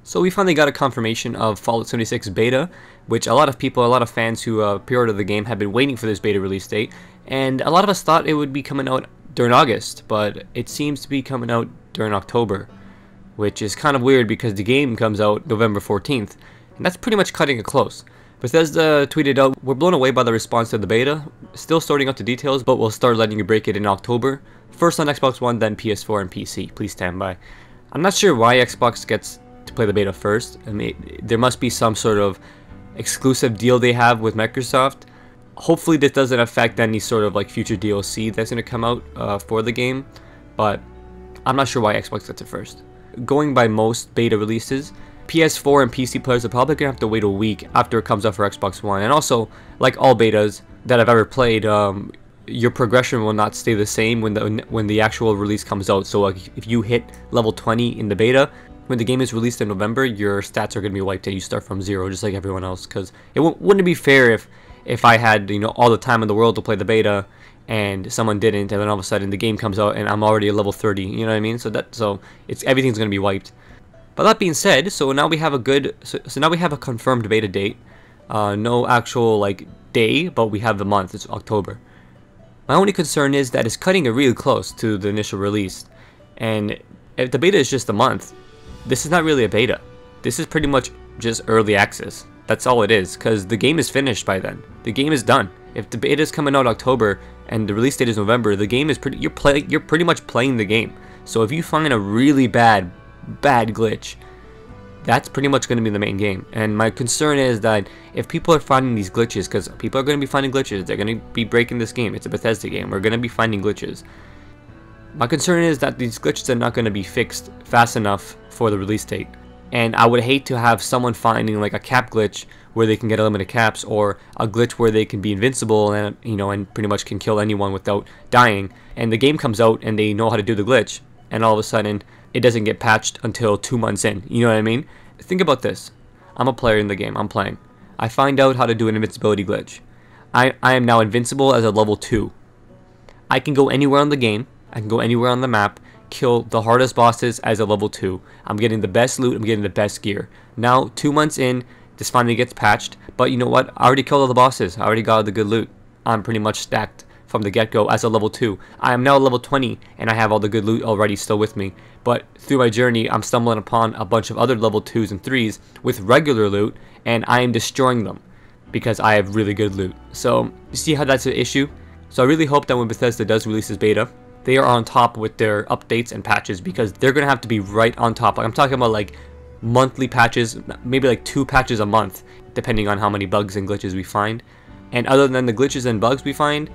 So we finally got a confirmation of Fallout 76 beta, which a lot of people, a lot of fans who pre-ordered the game have been waiting for this beta release date, and a lot of us thought it would be coming out during August, but it seems to be coming out during October, which is kind of weird because the game comes out November 14th, and that's pretty much cutting it close. Bethesda tweeted out, "We're blown away by the response to the beta, still sorting out the details, but we'll start letting you break it in October. First on Xbox One, then PS4 and PC. Please stand by." I'm not sure why Xbox gets to play the beta first. I mean, there must be some sort of exclusive deal they have with Microsoft. Hopefully this doesn't affect any sort of like future DLC that's going to come out for the game, but I'm not sure why Xbox gets it first. Going by most beta releases, PS4 and PC players are probably going to have to wait a week after it comes out for Xbox One. And also, like all betas that I've ever played, your progression will not stay the same when the actual release comes out. So like, if you hit level 20 in the beta, when the game is released in November, your stats are going to be wiped and you start from zero just like everyone else. Because it wouldn't be fair if I had, you know, all the time in the world to play the beta and someone didn't, and then all of a sudden the game comes out and I'm already at level 30, you know what I mean? So it's everything's going to be wiped. But that being said, so now we have a confirmed beta date. No actual like day, but we have the month. It's October. My only concern is that it's cutting it really close to the initial release, and if the beta is just a month, this is not really a beta. This is pretty much just early access. That's all it is, because the game is finished by then. The game is done. If the beta is coming out October and the release date is November, the game is you're pretty much playing the game. So if you find a really bad glitch, that's pretty much going to be the main game. And my concern is that if people are finding these glitches, because people are going to be finding glitches, they're going to be breaking this game. It's a Bethesda game. We're going to be finding glitches. My concern is that these glitches are not going to be fixed fast enough for the release date. And I would hate to have someone finding like a cap glitch where they can get unlimited caps, or a glitch where they can be invincible and, you know, and pretty much can kill anyone without dying. And the game comes out and they know how to do the glitch, and all of a sudden it doesn't get patched until 2 months in. You know what I mean? Think about this. I'm a player in the game. I'm playing. I find out how to do an invincibility glitch. I am now invincible as a level 2. I can go anywhere on the game. I can go anywhere on the map, kill the hardest bosses as a level 2. I'm getting the best loot. I'm getting the best gear. Now, 2 months in, this finally gets patched. But you know what? I already killed all the bosses. I already got the good loot. I'm pretty much stacked from the get-go as a level 2. I am now level 20 and I have all the good loot already still with me. But through my journey, I'm stumbling upon a bunch of other level 2s and 3s with regular loot, and I am destroying them because I have really good loot. So you see how that's an issue? So I really hope that when Bethesda does release this beta, they are on top with their updates and patches, because they're going to have to be right on top. Like, I'm talking about like monthly patches, maybe like 2 patches a month, depending on how many bugs and glitches we find. And other than the glitches and bugs we find,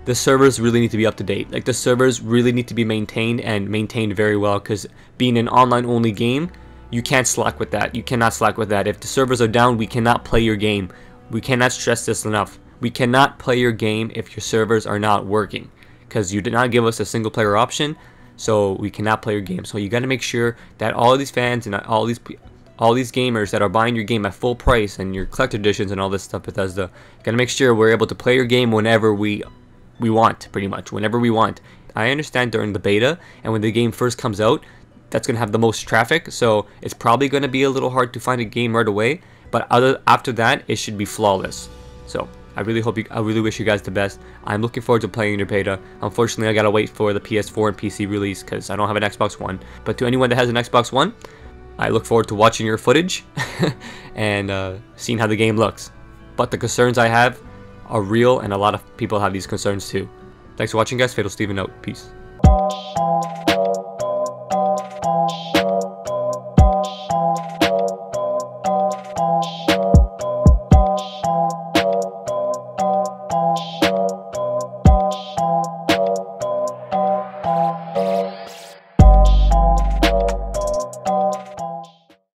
the servers really need to be up to date. Like, the servers really need to be maintained, and maintained very well, because being an online only game, you can't slack with that. You cannot slack with that. If the servers are down, we cannot play your game. We cannot stress this enough. We cannot play your game if your servers are not working, because you did not give us a single player option, so we cannot play your game. So you got to make sure that all of these fans and all these gamers that are buying your game at full price, and your collector editions and all this stuff, Bethesda, got to make sure we're able to play your game whenever we want, pretty much whenever we want. I understand during the beta and when the game first comes out, that's going to have the most traffic, so it's probably going to be a little hard to find a game right away, but after that, it should be flawless. So I really wish you guys the best. I'm looking forward to playing your beta. Unfortunately, I gotta wait for the PS4 and PC release because I don't have an Xbox One. But to anyone that has an Xbox One, I look forward to watching your footage and seeing how the game looks. But the concerns I have are real, and a lot of people have these concerns too. Thanks for watching, guys. Fatal Steven out. Peace.